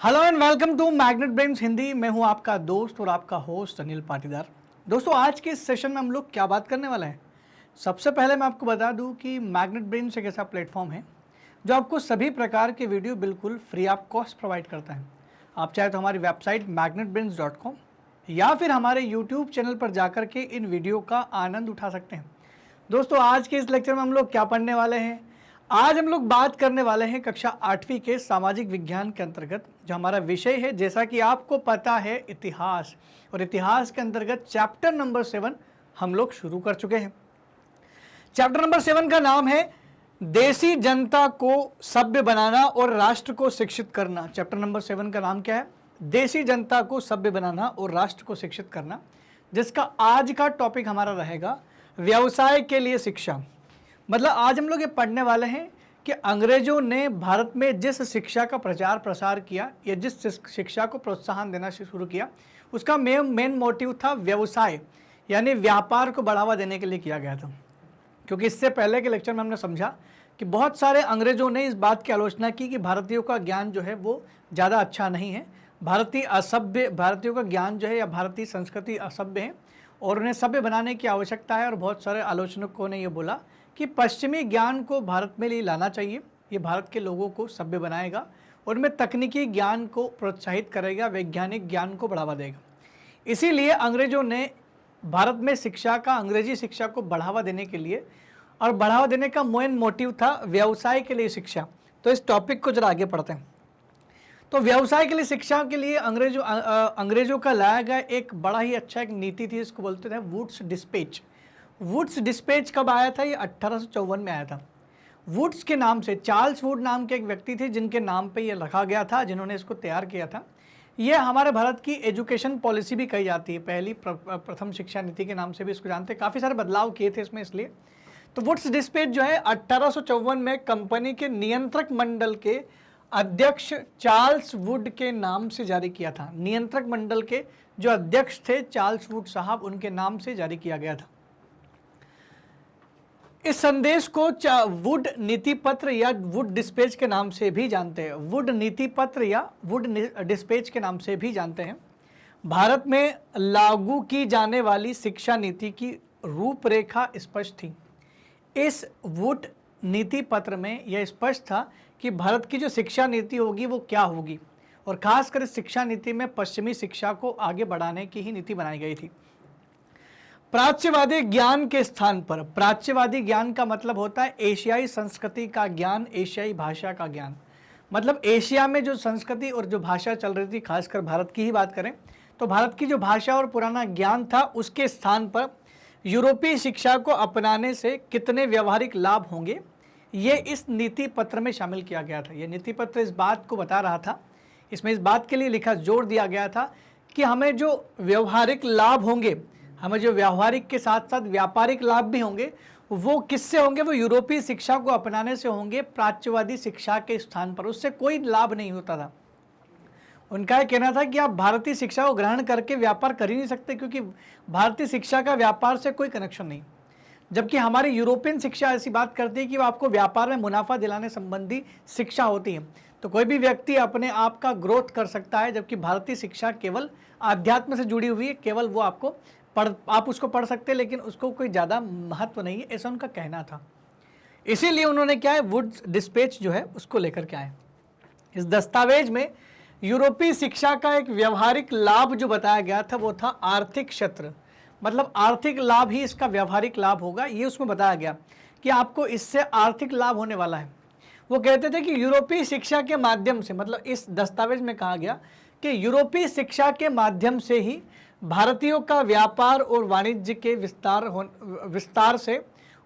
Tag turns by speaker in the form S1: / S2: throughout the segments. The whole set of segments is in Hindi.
S1: Hello and welcome to Magnet Brains Hindi. मैं हूं आपका दोस्त और आपका होस्ट अनिल पाटीदार। दोस्तों, आज के इस सेशन में हम लोग क्या बात करने वाले हैं। सबसे पहले मैं आपको बता दूं कि मैग्नेट ब्रेन्स एक ऐसा प्लेटफॉर्म है जो आपको सभी प्रकार के वीडियो बिल्कुल फ्री ऑफ कॉस्ट प्रोवाइड करता है। आप चाहे तो हमारी वेबसाइट magnetbrains.com या फिर हमारे यूट्यूब चैनल पर जाकर के इन वीडियो का आनंद उठा सकते हैं। दोस्तों, आज के इस लेक्चर में हम लोग क्या पढ़ने वाले हैं। आज हम लोग बात करने वाले हैं कक्षा 8वीं के सामाजिक विज्ञान के अंतर्गत जो हमारा विषय है, जैसा कि आपको पता है, इतिहास। और इतिहास के अंतर्गत चैप्टर नंबर 7 हम लोग शुरू कर चुके हैं। चैप्टर नंबर 7 का नाम है देसी जनता को सभ्य बनाना और राष्ट्र को शिक्षित करना। चैप्टर नंबर 7 का नाम क्या है? देसी जनता को सभ्य बनाना और राष्ट्र को शिक्षित करना, जिसका आज का टॉपिक हमारा रहेगा व्यवसाय के लिए शिक्षा। मतलब आज हम लोग ये पढ़ने वाले हैं कि अंग्रेजों ने भारत में जिस शिक्षा का प्रचार प्रसार किया या जिस शिक्षा को प्रोत्साहन देना शुरू किया, उसका मेन मोटिव था व्यवसाय, यानी व्यापार को बढ़ावा देने के लिए किया गया था। क्योंकि इससे पहले के लेक्चर में हमने समझा कि बहुत सारे अंग्रेजों ने इस बात की आलोचना की कि भारतीयों का ज्ञान जो है वो ज़्यादा अच्छा नहीं है, भारतीयों का ज्ञान जो है या भारतीय संस्कृति असभ्य है और उन्हें सभ्य बनाने की आवश्यकता है। और बहुत सारे आलोचकों ने ये बोला कि पश्चिमी ज्ञान को भारत में लिए लाना चाहिए, ये भारत के लोगों को सभ्य बनाएगा और उनमें तकनीकी ज्ञान को प्रोत्साहित करेगा, वैज्ञानिक ज्ञान को बढ़ावा देगा। इसीलिए अंग्रेजों ने भारत में शिक्षा का, अंग्रेजी शिक्षा को बढ़ावा देने के लिए, और बढ़ावा देने का मेन मोटिव था व्यवसाय के लिए शिक्षा। तो इस टॉपिक को जरा आगे पढ़ते हैं। तो व्यवसाय के लिए शिक्षा के लिए अंग्रेजों का लाया गया एक बड़ा ही अच्छा एक नीति थी, इसको बोलते थे वुड्स डिस्पैच। वुड्स डिस्पैच कब आया था? ये 1854 में आया था। वुड्स के नाम से, चार्ल्स वुड नाम के एक व्यक्ति थे जिनके नाम पे ये रखा गया था, जिन्होंने इसको तैयार किया था। ये हमारे भारत की एजुकेशन पॉलिसी भी कही जाती है, पहली प्रथम शिक्षा नीति के नाम से भी इसको जानते हैं। काफ़ी सारे बदलाव किए थे इसमें इसलिए। तो वुड्स डिस्पैच जो है 1854 में कंपनी के नियंत्रक मंडल के अध्यक्ष चार्ल्स वुड के नाम से जारी किया था। नियंत्रक मंडल के जो अध्यक्ष थे चार्ल्स वुड साहब, उनके नाम से जारी किया गया था। इस संदेश को वुड नीति पत्र या वुड डिस्पैच के नाम से भी जानते हैं। वुड नीति पत्र या वुड डिस्पैच के नाम से भी जानते हैं। भारत में लागू की जाने वाली शिक्षा नीति की रूपरेखा स्पष्ट थी। इस वुड नीति पत्र में यह स्पष्ट था कि भारत की जो शिक्षा नीति होगी वो क्या होगी, और खासकर इस शिक्षा नीति में पश्चिमी शिक्षा को आगे बढ़ाने की ही नीति बनाई गई थी। प्राच्यवादी ज्ञान के स्थान पर, प्राच्यवादी ज्ञान का मतलब होता है एशियाई संस्कृति का ज्ञान, एशियाई भाषा का ज्ञान। मतलब एशिया में जो संस्कृति और जो भाषा चल रही थी, खासकर भारत की ही बात करें तो भारत की जो भाषा और पुराना ज्ञान था, उसके स्थान पर यूरोपीय शिक्षा को अपनाने से कितने व्यवहारिक लाभ होंगे, ये इस नीति पत्र में शामिल किया गया था। यह नीति पत्र इस बात को बता रहा था, इसमें इस बात के लिए लिखा, जोर दिया गया था कि हमें जो व्यवहारिक लाभ होंगे, हमें जो व्यवहारिक के साथ साथ व्यापारिक लाभ भी होंगे, वो किससे होंगे? वो यूरोपीय शिक्षा को अपनाने से होंगे, प्राच्यवादी शिक्षा के स्थान पर। उससे कोई लाभ नहीं होता था। उनका यह कहना था कि आप भारतीय शिक्षा को ग्रहण करके व्यापार कर ही नहीं सकते, क्योंकि भारतीय शिक्षा का व्यापार से कोई कनेक्शन नहीं। जबकि हमारी यूरोपियन शिक्षा ऐसी बात करती है कि वो आपको व्यापार में मुनाफा दिलाने संबंधी शिक्षा होती है। तो कोई भी व्यक्ति अपने आप का ग्रोथ कर सकता है, जबकि भारतीय शिक्षा केवल आध्यात्म से जुड़ी हुई है। केवल वो आप उसको पढ़ सकते हैं, लेकिन उसको कोई ज़्यादा महत्व नहीं है, ऐसा उनका कहना था। इसीलिए उन्होंने क्या है, वुड्स डिस्पैच जो है उसको लेकर के आए। इस दस्तावेज में यूरोपीय शिक्षा का एक व्यवहारिक लाभ जो बताया गया था वो था आर्थिक क्षेत्र। मतलब आर्थिक लाभ ही इसका व्यवहारिक लाभ होगा, ये उसमें बताया गया कि आपको इससे आर्थिक लाभ होने वाला है। वो कहते थे कि यूरोपीय शिक्षा के माध्यम से, मतलब इस दस्तावेज में कहा गया कि यूरोपीय शिक्षा के माध्यम से ही भारतीयों का व्यापार और वाणिज्य के विस्तार से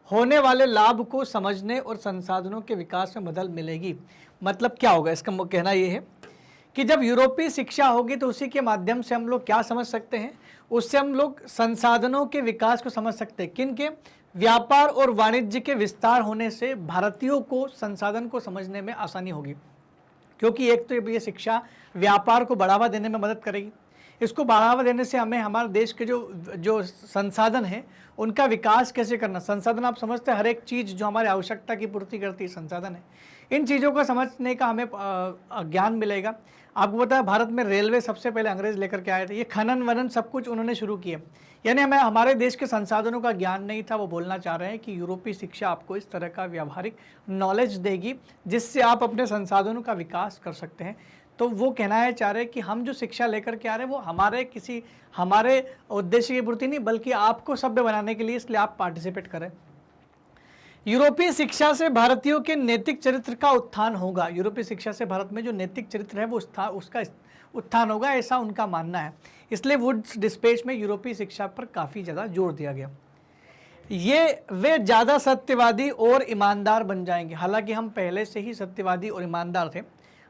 S1: होने वाले लाभ को समझने और संसाधनों के विकास में मदद मिलेगी। मतलब क्या होगा, इसका कहना ये है कि जब यूरोपीय शिक्षा होगी तो उसी के माध्यम से हम लोग क्या समझ सकते हैं, उससे हम लोग संसाधनों के विकास को समझ सकते हैं। किन के? व्यापार और वाणिज्य के विस्तार होने से भारतीयों को संसाधन को समझने में आसानी होगी, क्योंकि एक तो ये शिक्षा व्यापार को बढ़ावा देने में मदद करेगी। इसको बढ़ावा देने से हमें हमारे देश के जो संसाधन है उनका विकास कैसे करना। संसाधन आप समझते हैं, हर एक चीज़ जो हमारी आवश्यकता की पूर्ति करती है संसाधन है। इन चीज़ों को समझने का हमें ज्ञान मिलेगा। आपको पता है भारत में रेलवे सबसे पहले अंग्रेज लेकर के आए थे। ये खनन वनन सब कुछ उन्होंने शुरू किए। यानी हमें हमारे देश के संसाधनों का ज्ञान नहीं था। वो बोलना चाह रहे हैं कि यूरोपीय शिक्षा आपको इस तरह का व्यावहारिक नॉलेज देगी जिससे आप अपने संसाधनों का विकास कर सकते हैं। तो वो कहना है चाह रहे हैं कि हम जो शिक्षा लेकर के आ रहे हैं वो हमारे उद्देश्य की पूर्ति नहीं बल्कि आपको सभ्य बनाने के लिए, इसलिए आप पार्टिसिपेट करें। यूरोपीय शिक्षा से भारतीयों के नैतिक चरित्र का उत्थान होगा। यूरोपीय शिक्षा से भारत में जो नैतिक चरित्र है वो उसका उत्थान होगा, ऐसा उनका मानना है। इसलिए वुड्स डिस्पैच में यूरोपीय शिक्षा पर काफ़ी ज़्यादा जोर दिया गया। वे ज़्यादा सत्यवादी और ईमानदार बन जाएंगे। हालांकि हम पहले से ही सत्यवादी और ईमानदार थे।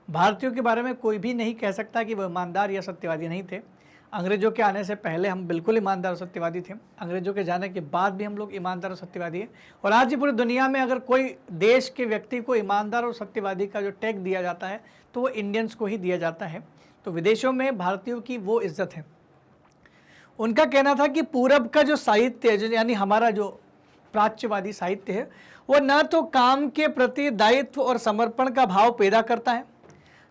S1: भारतीयों के बारे में कोई भी नहीं कह सकता कि वह ईमानदार या सत्यवादी नहीं थे। अंग्रेजों के आने से पहले हम बिल्कुल ईमानदार और सत्यवादी थे। अंग्रेजों के जाने के बाद भी हम लोग ईमानदार और सत्यवादी हैं। और आज भी पूरी दुनिया में अगर कोई देश के व्यक्ति को ईमानदार और सत्यवादी का जो टैग दिया जाता है तो वो इंडियंस को ही दिया जाता है। तो विदेशों में भारतीयों की वो इज्जत है। उनका कहना था कि पूरब का जो साहित्य है, यानी हमारा जो प्राच्यवादी साहित्य है, वो न तो काम के प्रति दायित्व और समर्पण का भाव पैदा करता है,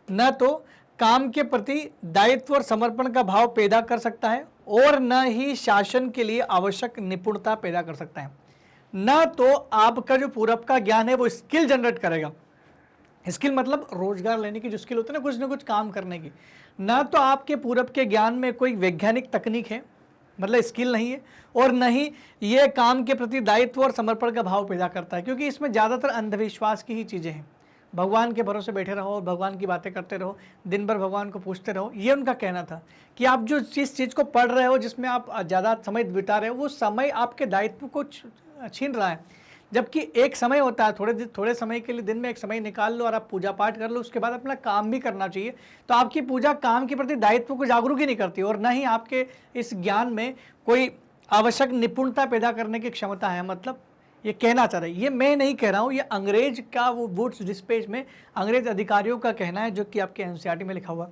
S1: न तो काम के प्रति दायित्व और समर्पण का भाव पैदा कर सकता है, और न ही शासन के लिए आवश्यक निपुणता पैदा कर सकता है। न तो आपका जो पूरब का ज्ञान है वो स्किल जनरेट करेगा। स्किल मतलब रोजगार लेने की जो स्किल होती है ना कुछ काम करने की। न तो आपके पूरब के ज्ञान में कोई वैज्ञानिक तकनीक है, मतलब स्किल नहीं है, और न ही ये काम के प्रति दायित्व और समर्पण का भाव पैदा करता है, क्योंकि इसमें ज़्यादातर अंधविश्वास की ही चीज़ें हैं। भगवान के भरोसे बैठे रहो और भगवान की बातें करते रहो, दिन भर भगवान को पूछते रहो। ये उनका कहना था कि आप जो जिस चीज़ को पढ़ रहे हो, जिसमें आप ज़्यादा समय बिता रहे हो, वो समय आपके दायित्व को छीन रहा है। जबकि एक समय होता है, थोड़े समय के लिए दिन में एक समय निकाल लो और आप पूजा पाठ कर लो, उसके बाद अपना काम भी करना चाहिए। तो आपकी पूजा काम के प्रति दायित्व को जागरूक ही नहीं करती, और न ही आपके इस ज्ञान में कोई आवश्यक निपुणता पैदा करने की क्षमता है। मतलब ये कहना चाह रहे हैं, ये मैं नहीं कह रहा हूँ, ये अंग्रेज का वो वुड्स डिस्पैच में अंग्रेज अधिकारियों का कहना है, जो कि आपके एनसीईआरटी में लिखा हुआ।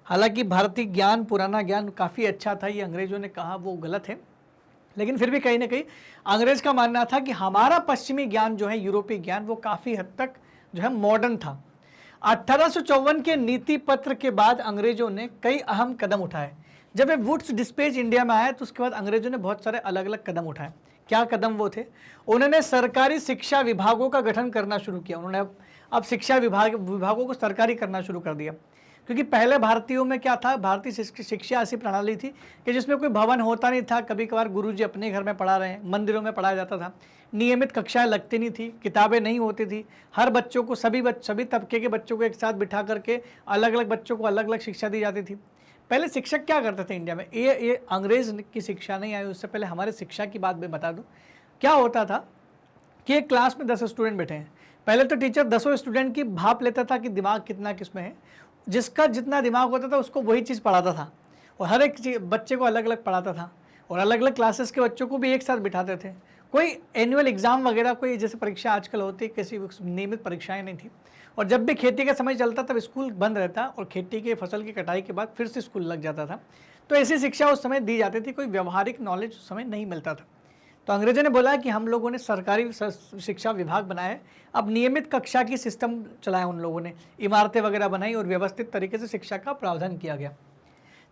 S1: हालांकि भारतीय ज्ञान, पुराना ज्ञान काफ़ी अच्छा था, ये अंग्रेजों ने कहा वो गलत है, लेकिन फिर भी कहीं ना कहीं अंग्रेज का मानना था कि हमारा पश्चिमी ज्ञान जो है, यूरोपीय ज्ञान, वो काफ़ी हद तक जो है मॉडर्न था। 1854 के नीति पत्र के बाद अंग्रेजों ने कई अहम कदम उठाए। जब ये वुड्स डिस्पैच इंडिया में आया तो उसके बाद अंग्रेजों ने बहुत सारे अलग अलग कदम उठाए। क्या कदम वो थे? उन्होंने सरकारी शिक्षा विभागों का गठन करना शुरू किया। उन्होंने अब शिक्षा विभागों को सरकारी करना शुरू कर दिया, क्योंकि पहले भारतीयों में क्या था, भारतीय शिक्षा ऐसी प्रणाली थी कि जिसमें कोई भवन होता नहीं था। कभी कभार गुरुजी अपने घर में पढ़ा रहे हैं, मंदिरों में पढ़ाया जाता था, नियमित कक्षाएं लगती नहीं थी, किताबें नहीं होती थी। हर बच्चों को सभी तबके के बच्चों को एक साथ बिठा करके अलग अलग बच्चों को अलग अलग शिक्षा दी जाती थी। पहले शिक्षक क्या करते थे इंडिया में, ये अंग्रेज की शिक्षा नहीं आई, उससे पहले हमारे शिक्षा की बात मैं बता दूं। क्या होता था कि एक क्लास में 10 स्टूडेंट बैठे हैं, पहले तो टीचर 10 स्टूडेंट की भाप लेता था कि दिमाग कितना किसमें है। जिसका जितना दिमाग होता था उसको वही चीज़ पढ़ाता था, और हर एक बच्चे को अलग अलग पढ़ाता था, और अलग अलग क्लासेस के बच्चों को भी एक साथ बिठाते थे। कोई एनुअल एग्जाम वगैरह, कोई जैसे परीक्षा आजकल होती है, किसी नियमित परीक्षाएं नहीं थी। और जब भी खेती का समय चलता तब स्कूल बंद रहता, और खेती के फसल की कटाई के बाद फिर से स्कूल लग जाता था। तो ऐसी शिक्षा उस समय दी जाती थी, कोई व्यवहारिक नॉलेज उस समय नहीं मिलता था। तो अंग्रेजों ने बोला कि हम लोगों ने सरकारी शिक्षा विभाग बनाए, अब नियमित कक्षा की सिस्टम चलाया उन लोगों ने, इमारतें वगैरह बनाई और व्यवस्थित तरीके से शिक्षा का प्रावधान किया गया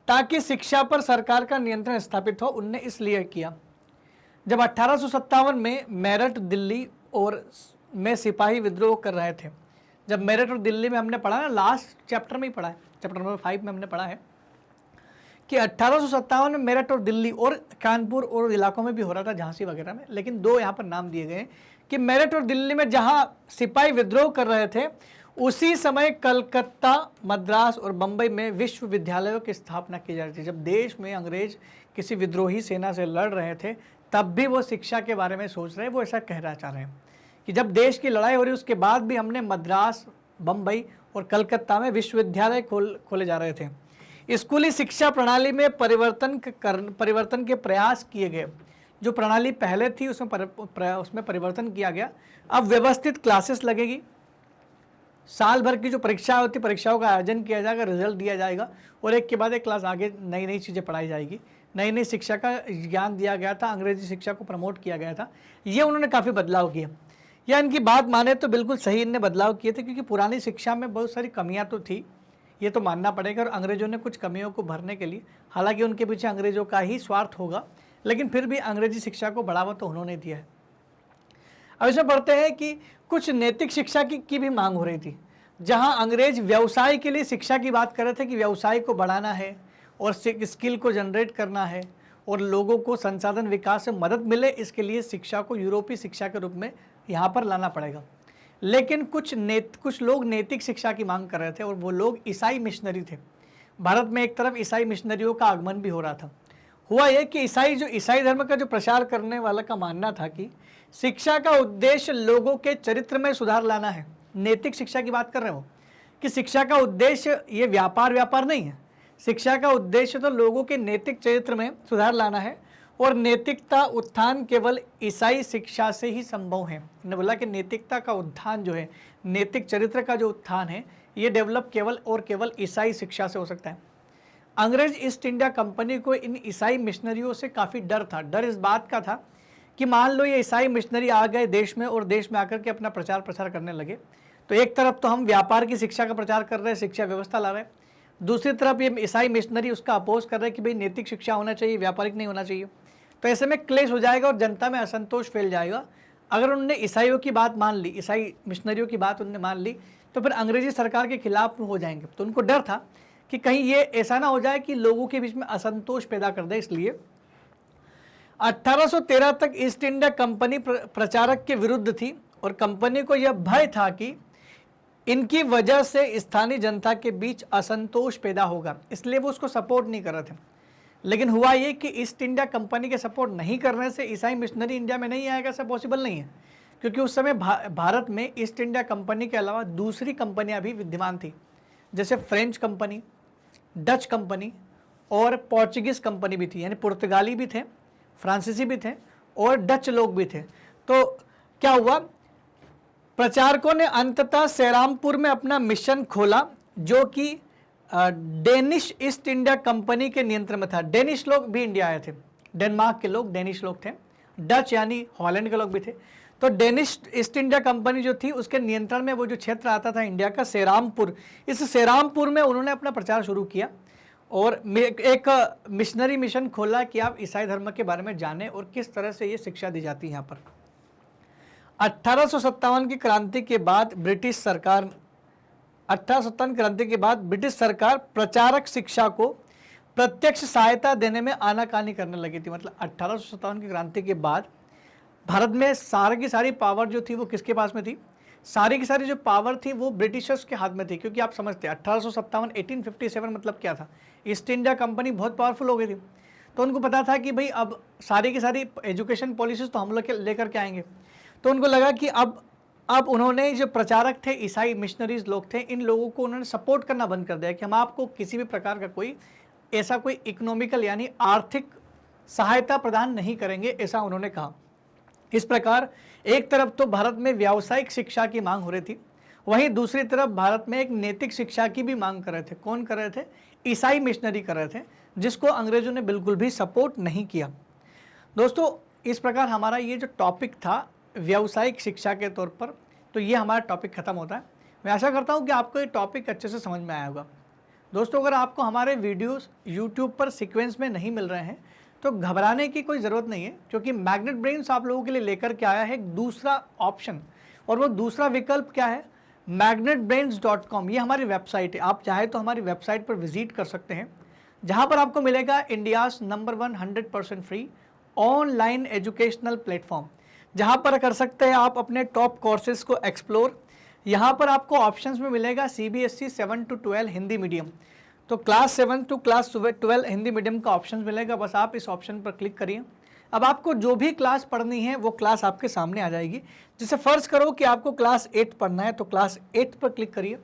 S1: ताकि शिक्षा पर सरकार का नियंत्रण स्थापित हो। उनने इसलिए किया, जब 1857 में मेरठ, दिल्ली और में सिपाही विद्रोह कर रहे थे। जब मेरठ और दिल्ली में हमने पढ़ा ना, लास्ट चैप्टर में ही पढ़ा है, चैप्टर नंबर 5 में हमने पढ़ा है कि 1857 में मेरठ और दिल्ली और कानपुर और इलाकों में भी हो रहा था, झांसी वगैरह में, लेकिन 2 यहाँ पर नाम दिए गए कि मेरठ और दिल्ली में जहाँ सिपाही विद्रोह कर रहे थे, उसी समय कलकत्ता, मद्रास और बम्बई में विश्वविद्यालयों की स्थापना की जा रही थी। जब देश में अंग्रेज किसी विद्रोही सेना से लड़ रहे थे तब भी वो शिक्षा के बारे में सोच रहे हैं। वो ऐसा कहना चाह रहे हैं कि जब देश की लड़ाई हो रही उसके बाद भी हमने मद्रास, बम्बई और कलकत्ता में विश्वविद्यालय खोले जा रहे थे। स्कूली शिक्षा प्रणाली में परिवर्तन के प्रयास किए गए। जो प्रणाली पहले थी उसमें परिवर्तन किया गया। अब व्यवस्थित क्लासेस लगेगी, साल भर की जो परीक्षा होती, परीक्षाओं का आयोजन किया जाएगा, रिजल्ट दिया जाएगा, और एक के बाद एक क्लास आगे नई नई चीज़ें पढ़ाई जाएगी। नई नई शिक्षा का ज्ञान दिया गया था, अंग्रेजी शिक्षा को प्रमोट किया गया था। ये उन्होंने काफ़ी बदलाव किया, या इनकी बात माने तो बिल्कुल सही इनने बदलाव किए थे, क्योंकि पुरानी शिक्षा में बहुत सारी कमियां तो थी। ये तो मानना पड़ेगा। और अंग्रेजों ने कुछ कमियों को भरने के लिए, हालांकि उनके पीछे अंग्रेजों का ही स्वार्थ होगा, लेकिन फिर भी अंग्रेजी शिक्षा को बढ़ावा तो उन्होंने दिया है। अब इसमें पढ़ते हैं कि कुछ नैतिक शिक्षा की भी मांग हो रही थी, जहां अंग्रेज व्यवसाय के लिए शिक्षा की बात कर रहे थे कि व्यवसाय को बढ़ाना है और स्किल को जनरेट करना है और लोगों को संसाधन विकास से मदद मिले, इसके लिए शिक्षा को यूरोपीय शिक्षा के रूप में यहाँ पर लाना पड़ेगा। लेकिन कुछ लोग नैतिक शिक्षा की मांग कर रहे थे और वो लोग ईसाई मिशनरी थे। भारत में एक तरफ ईसाई मिशनरियों का आगमन भी हो रहा था। हुआ यह कि ईसाई धर्म का जो प्रचार करने वाला का मानना था कि शिक्षा का उद्देश्य लोगों के चरित्र में सुधार लाना है। नैतिक शिक्षा की बात कर रहे हो कि शिक्षा का उद्देश्य ये व्यापार नहीं है। शिक्षा का उद्देश्य तो लोगों के नैतिक चरित्र में सुधार लाना है और नैतिकता उत्थान केवल ईसाई शिक्षा से ही संभव है। उन्होंने बोला कि नैतिकता का उत्थान जो है, नैतिक चरित्र का जो उत्थान है, ये डेवलप केवल और केवल ईसाई शिक्षा से हो सकता है। अंग्रेज ईस्ट इंडिया कंपनी को इन ईसाई मिशनरियों से काफ़ी डर था। डर इस बात का था कि मान लो ये ईसाई मिशनरी आ गए देश में और देश में आकर के अपना प्रचार करने लगे, तो एक तरफ तो हम व्यापार की शिक्षा का प्रचार कर रहे हैं, शिक्षा व्यवस्था ला रहे हैं, दूसरी तरफ ये ईसाई मिशनरी उसका अपोज कर रहे हैं कि भाई नैतिक शिक्षा होना चाहिए, व्यापारिक नहीं होना चाहिए। तो ऐसे में क्लेश हो जाएगा और जनता में असंतोष फैल जाएगा। अगर उन्होंने ईसाइयों की बात मान ली, ईसाई मिशनरियों की बात उन्होंने मान ली, तो फिर अंग्रेजी सरकार के खिलाफ हो जाएंगे। तो उनको डर था कि कहीं ये ऐसा ना हो जाए कि लोगों के बीच में असंतोष पैदा कर दे। इसलिए 1813 तक ईस्ट इंडिया कंपनी प्रचारक के विरुद्ध थी और कंपनी को यह भय था कि इनकी वजह से स्थानीय जनता के बीच असंतोष पैदा होगा, इसलिए वो उसको सपोर्ट नहीं कर रहे थे। लेकिन हुआ ये कि ईस्ट इंडिया कंपनी के सपोर्ट नहीं करने से ईसाई मिशनरी इंडिया में नहीं आएगा, ऐसा पॉसिबल नहीं है, क्योंकि उस समय भारत में ईस्ट इंडिया कंपनी के अलावा दूसरी कंपनियां भी विद्यमान थी, जैसे फ्रेंच कंपनी, डच कंपनी और पोर्चुगीज़ कंपनी भी थी, यानी पुर्तगाली भी थे, फ्रांसीसी भी थे और डच लोग भी थे। तो क्या हुआ, प्रचारकों ने अंततः सेरामपुर में अपना मिशन खोला, जो कि डेनिश ईस्ट इंडिया कंपनी के नियंत्रण में था। डेनिश लोग भी इंडिया आए थे, डेनमार्क के लोग डेनिश लोग थे, डच यानी हॉलैंड के लोग भी थे। तो डेनिश ईस्ट इंडिया कंपनी जो थी उसके नियंत्रण में वो जो क्षेत्र आता था इंडिया का, सेरामपुर, इस सेरामपुर में उन्होंने अपना प्रचार शुरू किया और एक मिशनरी मिशन खोला कि आप ईसाई धर्म के बारे में जानें और किस तरह से ये शिक्षा दी जाती है यहाँ पर। 1857 की क्रांति के बाद ब्रिटिश सरकार 1857 क्रांति के बाद ब्रिटिश सरकार प्रचारक शिक्षा को प्रत्यक्ष सहायता देने में आनाकानी करने लगी थी। मतलब 1857 की क्रांति के बाद भारत में सारी की सारी पावर जो थी वो किसके पास में थी? सारी की सारी जो पावर थी वो ब्रिटिशर्स के हाथ में थी, क्योंकि आप समझते हैं 1857 मतलब क्या था, ईस्ट इंडिया कंपनी बहुत पावरफुल हो गई थी। तो उनको पता था कि भाई अब सारी की सारी एजुकेशन पॉलिसीज तो हम लोग लेकर के आएंगे। तो उनको लगा कि अब उन्होंने जो प्रचारक थे, ईसाई मिशनरीज लोग थे, इन लोगों को उन्होंने सपोर्ट करना बंद कर दिया कि हम आपको किसी भी प्रकार का कोई इकोनॉमिकल यानी आर्थिक सहायता प्रदान नहीं करेंगे, ऐसा उन्होंने कहा। इस प्रकार एक तरफ तो भारत में व्यावसायिक शिक्षा की मांग हो रही थी, वहीं दूसरी तरफ भारत में एक नैतिक शिक्षा की भी मांग कर रहे थे। कौन कर रहे थे? ईसाई मिशनरी कर रहे थे, जिसको अंग्रेजों ने बिल्कुल भी सपोर्ट नहीं किया। दोस्तों, इस प्रकार हमारा ये जो टॉपिक था व्यावसायिक शिक्षा के तौर पर, तो ये हमारा टॉपिक ख़त्म होता है। मैं आशा करता हूँ कि आपको ये टॉपिक अच्छे से समझ में आया होगा। दोस्तों, अगर आपको हमारे वीडियोस यूट्यूब पर सीक्वेंस में नहीं मिल रहे हैं तो घबराने की कोई ज़रूरत नहीं है, क्योंकि मैग्नेट ब्रेन्स आप लोगों के लिए लेकर के आया है एक दूसरा ऑप्शन, और वो दूसरा विकल्प क्या है? magnetbrains.com। ये हमारी वेबसाइट है। आप चाहे तो हमारी वेबसाइट पर विजिट कर सकते हैं, जहाँ पर आपको मिलेगा India's number 1 100% free online educational platform, जहाँ पर कर सकते हैं आप अपने टॉप कोर्सेज को एक्सप्लोर। यहाँ पर आपको ऑप्शंस में मिलेगा CBSE 7 to 12 हिंदी मीडियम, तो class 7 to class 12 Hindi medium का ऑप्शन मिलेगा। बस आप इस ऑप्शन पर क्लिक करिए। अब आपको जो भी क्लास पढ़नी है वो क्लास आपके सामने आ जाएगी। जैसे फ़र्ज़ करो कि आपको क्लास 8 पढ़ना है, तो क्लास 8 पर क्लिक करिए।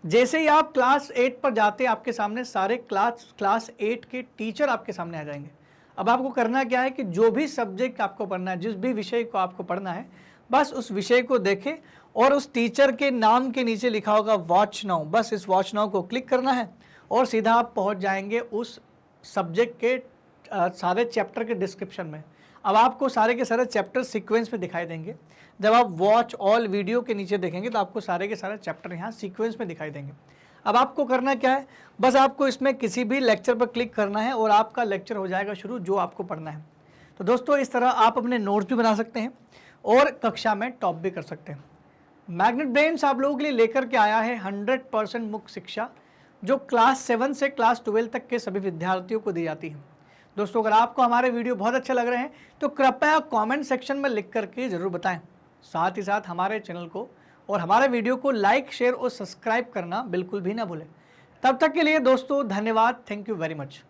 S1: जैसे ही आप क्लास 8 पर जाते हैं, आपके सामने सारे क्लास 8 के टीचर आपके सामने आ जाएंगे। अब आपको करना क्या है कि जो भी सब्जेक्ट आपको पढ़ना है, जिस भी विषय को आपको पढ़ना है, बस उस विषय को देखें और उस टीचर के नाम के नीचे लिखा होगा वॉच नाउ, बस इस वॉच नाउ को क्लिक करना है और सीधा आप पहुंच जाएंगे उस सब्जेक्ट के सारे चैप्टर के डिस्क्रिप्शन में। अब आपको सारे के सारे चैप्टर सीक्वेंस में दिखाई देंगे। जब आप वॉच ऑल वीडियो के नीचे देखेंगे तो आपको सारे के सारे चैप्टर यहाँ सीक्वेंस में दिखाई देंगे। अब आपको करना क्या है, बस आपको इसमें किसी भी लेक्चर पर क्लिक करना है और आपका लेक्चर हो जाएगा शुरू जो आपको पढ़ना है। तो दोस्तों इस तरह आप अपने नोट्स भी बना सकते हैं और कक्षा में टॉप भी कर सकते हैं। मैग्नेट ब्रेन्स आप लोगों के लिए लेकर के आया है 100% मुक्त शिक्षा, जो क्लास 7 से क्लास 12 तक के सभी विद्यार्थियों को दी जाती है। दोस्तों अगर आपको हमारे वीडियो बहुत अच्छे लग रहे हैं तो कृपया कमेंट सेक्शन में लिख करके ज़रूर बताएं। साथ ही साथ हमारे चैनल को और हमारे वीडियो को लाइक, शेयर और सब्सक्राइब करना बिल्कुल भी ना भूलें। तब तक के लिए दोस्तों धन्यवाद। Thank you very much.